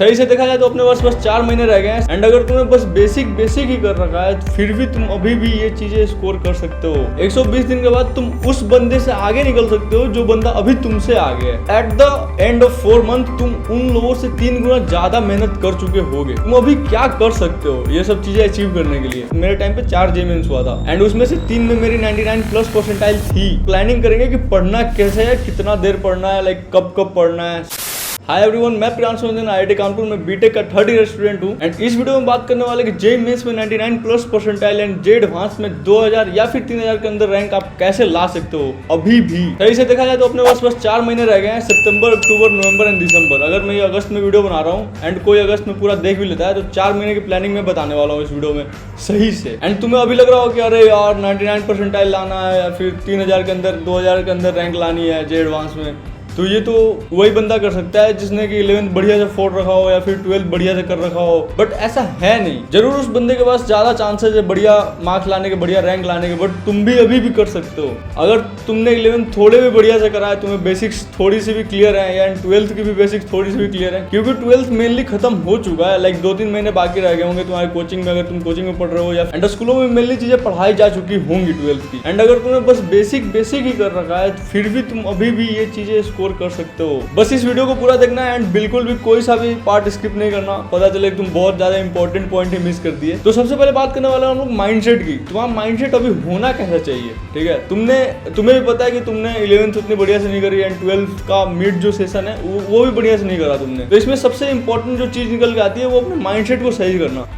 सही से देखा जाए तो अपने पास बस 4 महीने रह गए हैं एंड अगर तुमने बस बेसिक ही कर रखा है तो फिर भी तुम अभी भी ये चीजें स्कोर कर सकते हो। 120 दिन के बाद तुम उस बंदे से आगे निकल सकते हो जो बंदा अभी तुमसे आगे है। At the end of 4 month तुम उन लोगों से 3 गुना ज्यादा मेहनत कर चुके होगे। तुम अभी क्या कर सकते हो ये सब चीजें अचीव करने के लिए। मेरे टाइम पे 4 जे मेंस हुआ था एंड उसमें से 3 में मेरी 99+ परसेंटाइल थी। प्लानिंग करेंगे कि पढ़ना कैसे है, कितना देर पढ़ना है, लाइक कब पढ़ना है। हाय एवरीवन, मैं प्रियांशु रंजन IIT कानपुर में बीटेक का 3rd ईयर स्टूडेंट हूँ एंड इस वीडियो में बात करने वाले कि जे मेंस में 99+ परसेंटाइल एंड जे एडवांस में 2000 या फिर 3000 के अंदर रैंक आप कैसे ला सकते हो अभी भी। सही से देखा जाए तो अपने पास बस 4 महीने रह गए हैं, सितंबर, अक्टूबर, नवंबर एंड दिसंबर। अगर मैं ये अगस्त में वीडियो बना रहा हूँ एंड कोई अगस्त में पूरा देख भी लेता है तो 4 महीने की प्लानिंग में बताने वाला हूँ इस वीडियो में सही से। एंड तुम्हें अभी लग रहा हो कि अरे यार 99 परसेंटाइल लाना है या फिर 3000 के अंदर 2000 के अंदर रैंक लानी है जे एडवांस में, तो ये तो वही बंदा कर सकता है जिसने कि 11th बढ़िया से फोड़ रखा हो या फिर 12th बढ़िया से कर रखा हो। बट ऐसा है नहीं। जरूर उस बंदे के पास ज्यादा चांसेस है बढ़िया मार्क्स लाने के, बढ़िया रैंक लाने के, बट तुम भी अभी भी कर सकते हो। अगर तुमने 11th थोड़े भी बढ़िया से करा है, तुम्हें बेसिक्स थोड़ी सी भी क्लियर है या 12th की भी बेसिक्स थोड़ी सी भी क्लियर है, क्योंकि 12th मेनली खत्म हो चुका है। लाइक 2-3 महीने बाकी रह गए होंगे तुम्हारे कोचिंग में, अगर तुम कोचिंग में पढ़ रहे हो, या एंड स्कूलों में मेनली चीजें पढ़ाई जा चुकी होंगी 12th की। एंड अगर तुमने बस बेसिक ही कर रखा है तो फिर भी तुम अभी भी ये चीजें स्कोर कर सकते हो। बस इस वीडियो को पूरा देखना है एंड बिल्कुल भी कोई सा भी पार्ट स्किप नहीं करना, पता चले तुम बहुत ज्यादा इंपॉर्टेंट पॉइंट ही मिस कर दिए। तो सबसे पहले बात करने वाले हम लोग माइंडसेट की। तुम्हारा माइंडसेट अभी होना कैसा चाहिए, ठीक है। तुम्हें भी पता है कि तुमने 11th उतनी बढ़िया से नहीं करी एंड 12th का मिड जो सेशन है वो भी बढ़िया से नहीं करा तुमने। तो इसमें सबसे इंपॉर्टेंट जो चीज निकल के आती है वो अपने माइंडसेट को सही करना।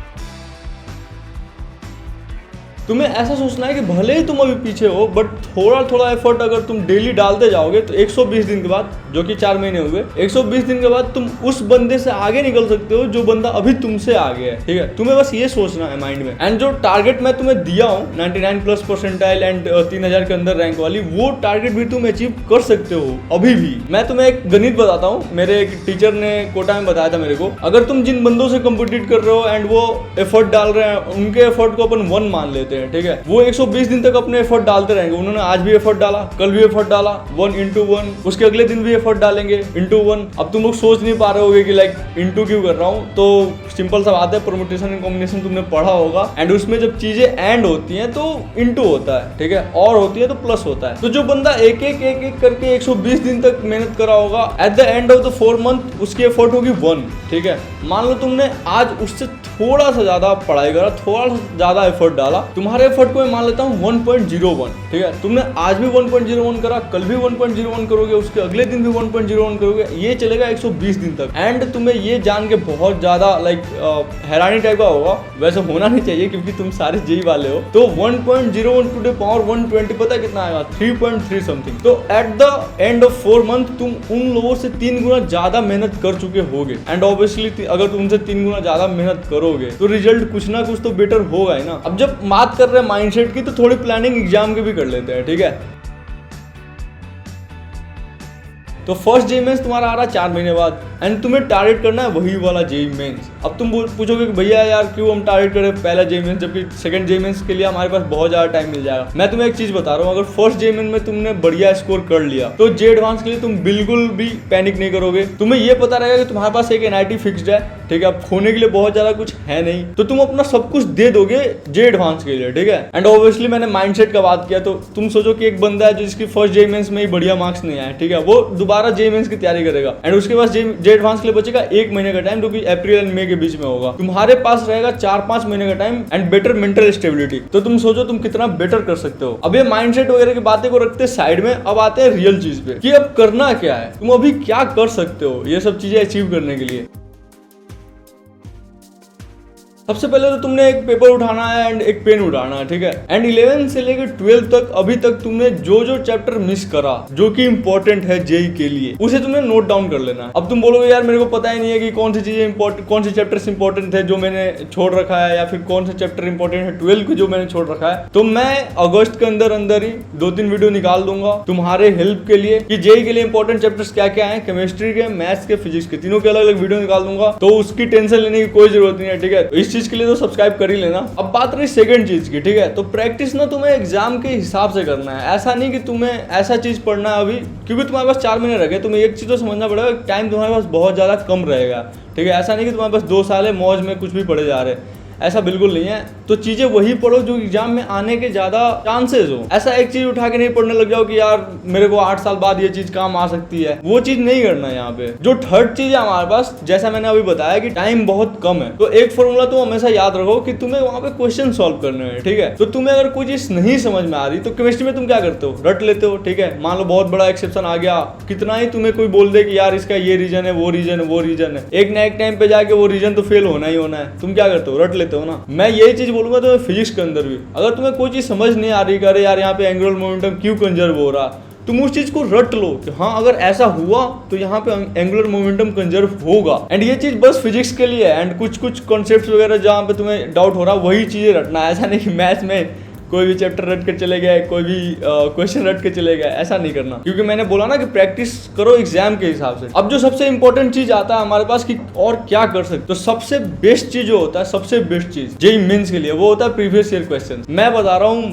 तुम्हें ऐसा सोचना है कि भले ही तुम अभी पीछे हो बट थोड़ा एफर्ट अगर तुम डेली डालते जाओगे तो 120 दिन के बाद, जो कि 4 महीने हुए, 120 दिन के बाद तुम उस बंदे से आगे निकल सकते हो जो बंदा अभी तुमसे आगे है, ठीक है। तुम्हें बस ये सोचना है माइंड में। एंड जो टारगेट मैं तुम्हें दिया हूँ 99+ परसेंटाइल एंड 3000 के अंदर रैंक वाली, वो टारगेट भी तुम अचीव कर सकते हो अभी भी। मैं तुम्हें एक गणित बताता हूँ, मेरे एक टीचर ने कोटा में बताया था मेरे को। अगर तुम जिन बंदों से कम्पिटिट कर रहे हो एंड वो एफर्ट डाल रहे हैं, उनके एफर्ट को अपन 1 मान लेते हैं, ठीक है। वो 120 दिन तक अपने एफर्ट डालते रहेंगे। उन्होंने आज भी एफर्ट डाला, कल भी एफर्ट डाला, 1 into 1, उसके अगले दिन भी एफर्ट डालेंगे into 1। अब तुम लोग सोच नहीं पा रहे होगे कि लाइक इंटू क्यों कर रहा हूँ, तो सिंपल सा बात है, परमुटेशन एंड कॉम्बिनेशन तुमने पढ़ा होगा एंड उसमें जब चीजें एंड होती हैं तो इंटू होता है, ठीक है, और होती है तो प्लस होता है। तो जो बंदा एक एक करके 120 दिन तक मेहनत करा होगा, at the end of the 4 month उसकी एफर्ट होगी 1, ठीक है। मान लो तुमने आज उससे थोड़ा सा ज्यादा पढ़ाई करा, थोड़ा सा ज्यादा एफर्ट डाला, तुम्हारे एफर्ट को मैं मान लेता हूँ 1.01, ठीक है। तुमने आज भी 1.01 करा, कल भी 1.01 करोगे, उसके अगले दिन भी 1.01 करोगे, ये चलेगा 120 दिन तक। एंड तुम्हें ये जान के बहुत ज्यादा लाइक हैरानी टाइप का होगा, वैसे होना नहीं चाहिए क्योंकि तुम सारे जेई वाले हो, तो 1.01 टू द पावर 120 पता है कितना आएगा, 3.3 समथिंग। तो at the end of 4 month तुम उन लोगों से 3 गुना ज्यादा मेहनत कर चुके होगे। एंड ऑब्वियसली अगर तुम उनसे 3 गुना ज्यादा मेहनत करोगे तो रिजल्ट कुछ ना कुछ तो बेटर होगा ही ना। अब जब बात कर रहे हैं माइंडसेट की तो थोड़ी प्लानिंग एग्जाम की भी कर लेते हैं, ठीक है। तो फर्स्ट जे मेंस तुम्हारा आ रहा है 4 महीने बाद एंड तुम्हें टारगेट करना है वही वाला जे मेंस। अब तुम पूछोगे कि भैया यार क्यों हम टारगेट करें पहला जे मेंस जबकि सेकंड जे मेंस के लिए हमारे पास बहुत ज्यादा टाइम मिल जाएगा। मैं तुम्हें एक चीज बता रहा हूँ, अगर फर्स्ट जे मेंस में तुमने बढ़िया स्कोर कर लिया तो जे एडवांस के लिए तुम बिल्कुल भी पैनिक नहीं करोगे। तुम्हें ये पता रहेगा कि तुम्हारे पास एक NIT फिक्स्ड है, ठीक है। अब खोने के लिए बहुत ज्यादा कुछ है नहीं, तो तुम अपना सब कुछ दे दोगे जे एडवांस के लिए, ठीक है। एंड ऑब्वियसली मैंने माइंडसेट का बात किया, तो तुम सोचो कि एक बंदा है जिसकी फर्स्ट जे मेंस में ही बढ़िया मार्क्स नहीं आए, ठीक है, वो दोबारा जे मेंस की तैयारी करेगा एंड उसके पास जे एडवांस के लिए बचेगा 1 महीने का टाइम, जो कि अप्रैल एंड मई के बीच में होगा। तुम्हारे पास रहेगा 4-5 महीने का time and better mental stability. तो तुम सोचो तुम कितना बेटर कर सकते हो। अब ये माइंडसेट वगैरह की बातें को रखते साइड में, अब आते हैं रियल चीज पे कि अब करना क्या है, तुम अभी क्या कर सकते हो ये सब चीजें अचीव करने के लिए। सबसे पहले तो तुमने एक पेपर उठाना है एंड एक पेन उठाना है, ठीक है। एंड 11 से लेकर 12 तक अभी तक तुमने जो चैप्टर मिस करा जो कि इंपॉर्टेंट है जेई के लिए, उसे तुमने नोट डाउन कर लेना है। अब तुम बोलोगे यार मेरे को पता ही नहीं है कि कौन सी चीजें इंपॉर्टेंट, कौन से चैप्टर्स इंपॉर्टेंट है जो मैंने छोड़ रखा है, या फिर कौन सा चैप्टर इंपॉर्टेंट है 12 को जो मैंने छोड़ रखा है। तो मैं अगस्त के अंदर ही 2-3 वीडियो निकाल दूंगा तुम्हारे हेल्प के लिए कि जेई के लिए इंपॉर्टेंट चैप्टर्स क्या क्या है, केमिस्ट्री के, मैथ्स के, फिजिक्स के, तीनों के अलग अलग वीडियो निकाल दूंगा। तो उसकी टेंशन लेने की कोई जरूरत नहीं है, ठीक है। इस चीज चीज के लिए तो सब्सक्राइब कर ही लेना। अब बात रही सेकंड चीज की, ठीक है, तो प्रैक्टिस ना तुम्हें एग्जाम के हिसाब से करना है। ऐसा नहीं कि तुम्हें ऐसा चीज पढ़ना है अभी, क्योंकि तुम्हारे पास 4 महीने रह गए, तुम्हें एक चीज तो समझना पड़ेगा, टाइम तुम्हारे पास बहुत ज्यादा कम रहेगा, ठीक है। ऐसा नहीं कि तुम्हारे पास 2 साल है, मौज में कुछ भी पढ़े जा रहे हैं, ऐसा बिल्कुल नहीं है। तो चीजें वही पढ़ो जो एग्जाम में आने के ज्यादा चांसेस हो। ऐसा एक चीज उठा के नहीं पढ़ने लग जाओ कि यार मेरे को 8 साल बाद ये चीज काम आ सकती है, वो चीज नहीं करना है यहाँ पे। जो थर्ड चीज है हमारे पास, जैसा मैंने अभी बताया कि टाइम बहुत कम है, तो एक फॉर्मूला तो हमेशा याद रखो कि तुम्हें वहां पे क्वेश्चन सॉल्व करने हैं, ठीक है। तो तुम्हें अगर कोई चीज नहीं समझ में आ रही तो केमिस्ट्री में तुम क्या करते हो, रट लेते हो, ठीक है। मान लो बहुत बड़ा एक्सेप्शन आ गया, कितना ही तुम्हें कोई बोल दे कि यार इसका ये रीजन है, वो रीजन है, वो रीजन है, एक ना एक टाइम पे जाके वो रीजन तो फेल होना ही होना है। तुम क्या करते हो, रट लेते हो ना। मैं यही चीज बोलूंगा तो फिजिक्स के अंदर भी, अगर तुम्हें कोई चीज समझ नहीं आ रही, अरे यार यहाँ पे एंगुलर मोमेंटम क्यों कंजर्व हो रहा, तुम उस चीज को रट लो कि हाँ अगर ऐसा हुआ तो यहाँ पे एंगुलर मोमेंटम कंजर्व होगा। एंड ये चीज बस फिजिक्स के लिए है। एंड कुछ कॉन्सेप्ट्स वगैरह जहाँ पे तुम्हें डाउट हो रहा है वही चीजें रटना है। ऐसा नहीं कि मैथ्स में कोई भी चैप्टर रट के चले गए, कोई भी क्वेश्चन रट के चले गए, ऐसा नहीं करना। क्योंकि मैंने बोला ना कि प्रैक्टिस करो एग्जाम के हिसाब से। अब जो सबसे इंपॉर्टेंट चीज आता है हमारे पास कि और क्या कर सकते, तो सबसे बेस्ट चीज जो होता है, सबसे बेस्ट चीज जेईई मेंस के लिए, वो होता है प्रीवियस ईयर क्वेश्चन। मैं बता रहा हूँ,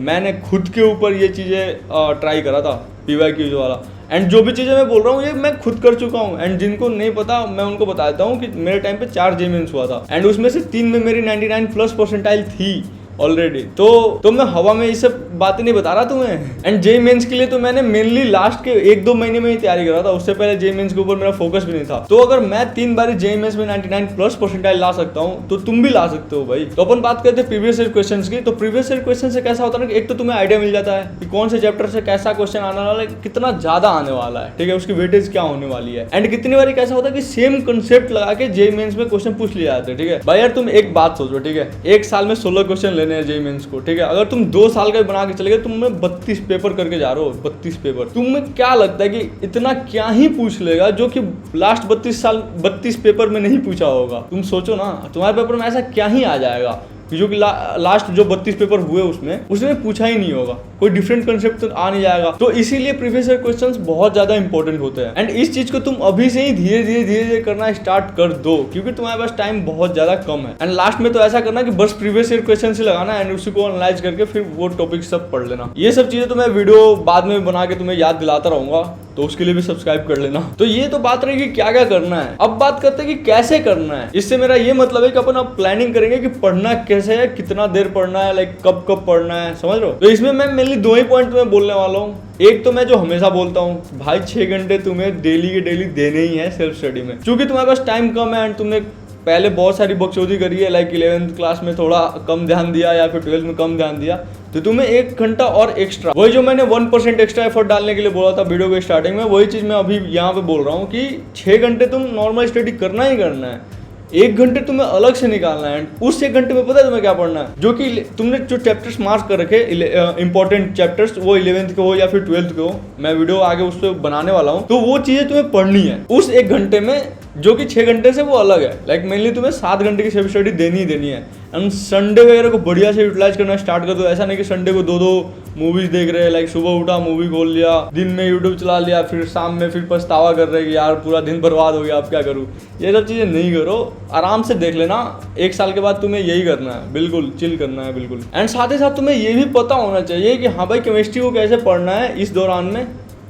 मैंने खुद के ऊपर ये चीजें ट्राई करा था, PYQs वाला। एंड जो भी चीजें मैं बोल रहा हूँ ये मैं खुद कर चुका हूँ। एंड जिनको नहीं पता मैं उनको बता देता हूँ कि मेरे टाइम पे 4 जेईई मेंस हुआ था, एंड उसमें से 3 में मेरी 99+ परसेंटाइल थी ऑलरेडी। तो मैं हवा में ये सब बातें नहीं बता रहा तुम्हें। एंड जेईई मेंस के लिए तो मैंने मेनली लास्ट के 1-2 महीने में ही तैयारी करा था, उससे पहले जेईई मेंस के ऊपर मेरा फोकस भी नहीं था। तो अगर मैं 3 बार जेईई मेंस में 99+ परसेंटाइल ला सकता हूँ तो तुम भी ला सकते हो भाई। तो अपन बात करते हैं प्रीवियस ईयर क्वेश्चंस की। तो प्रीवियस ईयर क्वेश्चन से कैसा होता है ना, एक तो तुम्हें आइडिया मिल जाता है कि कौन से चैप्टर से कैसा क्वेश्चन आने वाला है, कितना ज्यादा आने वाला है, ठीक है, उसकी वेटेज क्या होने वाली है। एंड कितनी बार कैसा होता है कि सेम कंसेप्ट लगा के जेईई मेंस में क्वेश्चन पूछ लिए जाते हैं, ठीक है। भाई यार तुम एक बात सोचो, ठीक है, एक साल में 16 क्वेश्चन लेने हैं जेईई मेंस को, ठीक है। अगर तुम 2 साल का बना के चले गए, तुम 32 पेपर करके जा रहे हो, 32 पेपर। तुम्हें क्या लगता है कि इतना क्या ही पूछ लेगा जो कि लास्ट 32 पेपर में नहीं पूछा होगा। तुम सोचो ना, तुम्हारे पेपर में ऐसा क्या ही आ जाएगा जो कि लास्ट जो 32 पेपर हुए उसमें पूछा ही नहीं होगा, कोई डिफरेंट कंसेप्ट तो आ नहीं जाएगा। तो इसीलिए प्रीवियस ईयर क्वेश्चंस बहुत ज्यादा इंपॉर्टेंट होते हैं। एंड इस चीज को तुम अभी से ही धीरे धीरे करना स्टार्ट कर दो, क्योंकि तुम्हारे पास टाइम बहुत ज्यादा कम है। एंड लास्ट में तो ऐसा करना कि बस प्रीवियस ईयर क्वेश्चन से लगाना एंड उसी को एनालाइज करके फिर वो टॉपिक सब पढ़ लेना। ये सब चीजें तो मैं वीडियो बाद में बना के तुम्हें याद दिलाता रहूंगा, तो उसके लिए भी सब्सक्राइब कर लेना। तो ये तो बात रही कि क्या क्या करना है। अब बात करते हैं कि कैसे करना है। इससे मेरा ये मतलब है कि अपन अब प्लानिंग करेंगे कि पढ़ना कैसे है, कितना देर पढ़ना है, लाइक कब पढ़ना है, समझ रहे हो। तो इसमें मैं मेनली 2 ही पॉइंट तुम्हें बोलने वाला हूँ। एक तो मैं जो हमेशा बोलता हूँ, भाई 6 घंटे तुम्हें डेली के डेली देने ही है सेल्फ स्टडी में, क्योंकि तुम्हारे पास टाइम कम है एंड तुमने पहले बहुत सारी बकचोदी करी है, लाइक 11th क्लास में थोड़ा कम ध्यान दिया या फिर 12th में कम ध्यान दिया, तो तुम्हें 1 घंटा और एक्स्ट्रा, वही जो मैंने 1% एक्स्ट्रा एफर्ट डालने के लिए बोला था वीडियो के स्टार्टिंग में, वही चीज मैं अभी यहाँ पे बोल रहा हूँ कि 6 घंटे तुम नॉर्मल स्टडी करना ही करना है। 1 घंटे तुम्हें अलग से निकालना है। उस 1 घंटे में पता है तुम्हें क्या पढ़ना है, जो कि तुमने जो चैप्टर्स मार्क कर रखे इंपॉर्टेंट चैप्टर्स, वो 11th के हो या फिर 12th के हो, मैं वीडियो आगे उस पर बनाने वाला हूँ, तो वो चीजें तुम्हें पढ़नी है उस 1 घंटे में, जो कि 6 घंटे से वो अलग है। लाइक मेनली तुम्हें 7 घंटे की सेल्फ स्टडी देनी ही देनी है। एंड संडे वगैरह को बढ़िया से यूटिलाइज करना स्टार्ट कर दो। ऐसा नहीं कि संडे को 2 मूवीज देख रहे हैं, लाइक सुबह उठा मूवी खोल लिया, दिन में यूट्यूब चला लिया, फिर शाम में फिर पछतावा कर रहे कि यार पूरा दिन बर्बाद हो गया, अब क्या करूँ। ये सब चीज़ें नहीं करो, आराम से देख लेना। 1 साल के बाद तुम्हें यही करना है, बिल्कुल चिल करना है बिल्कुल। एंड साथ ही साथ तुम्हें ये भी पता होना चाहिए कि हाँ भाई केमिस्ट्री को कैसे पढ़ना है इस दौरान में,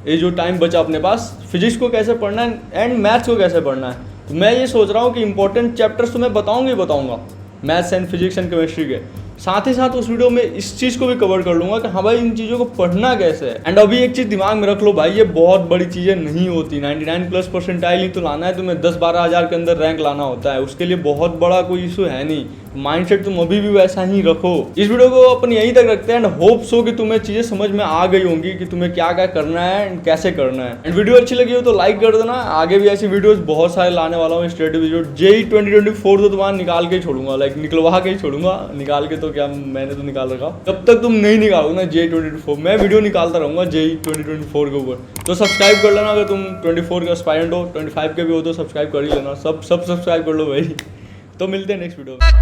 ये जो टाइम बचा अपने पास, फिजिक्स को कैसे पढ़ना है एंड मैथ्स को कैसे पढ़ना है। तो मैं ये सोच रहा हूँ कि इंपॉर्टेंट चैप्टर्स तो मैं बताऊंगा maths and physics and chemistry के, साथ ही साथ उस वीडियो में इस चीज को भी कवर कर लूंगा कि हाँ भाई इन चीजों को पढ़ना कैसे है। एंड अभी एक चीज दिमाग में रख लो भाई, ये बहुत बड़ी चीजें नहीं होती। 99+ परसेंटाइल ही तो लाना है तुम्हें, 10-12 हज़ार के अंदर रैंक लाना होता है, उसके लिए बहुत बड़ा कोई इशू है नहीं। माइंडसेट तुम अभी भी वैसा ही रखो। इस वीडियो को अपन यहीं तक रखते हैं एंड होप सो कि तुम्हें चीजें समझ में आ गई होंगी कि तुम्हें क्या क्या करना है एंड कैसे करना है। एंड वीडियो अच्छी लगी हो तो लाइक कर देना। आगे भी ऐसी वीडियोस बहुत सारे लाने वाला हूँ स्टडी वीडियो। जेईई 2024 तो तुम्हारा निकाल के ही छोड़ूंगा, लाइक निकलवा के ही छोड़ूंगा। निकाल के तो क्या, मैंने तो निकाल रखा, तब तक तुम नहीं निकालोगे ना जेईई 2024, मैं वीडियो निकालता रहूंगा जेईई 2024 के ऊपर। तो सब्सक्राइब कर लेना, अगर तुम 24 के एस्पायरेंट हो, 25 के भी हो तो सब्सक्राइब कर ही लेना। सब सब्सक्राइब कर लो भाई। तो मिलते हैं नेक्स्ट वीडियो में।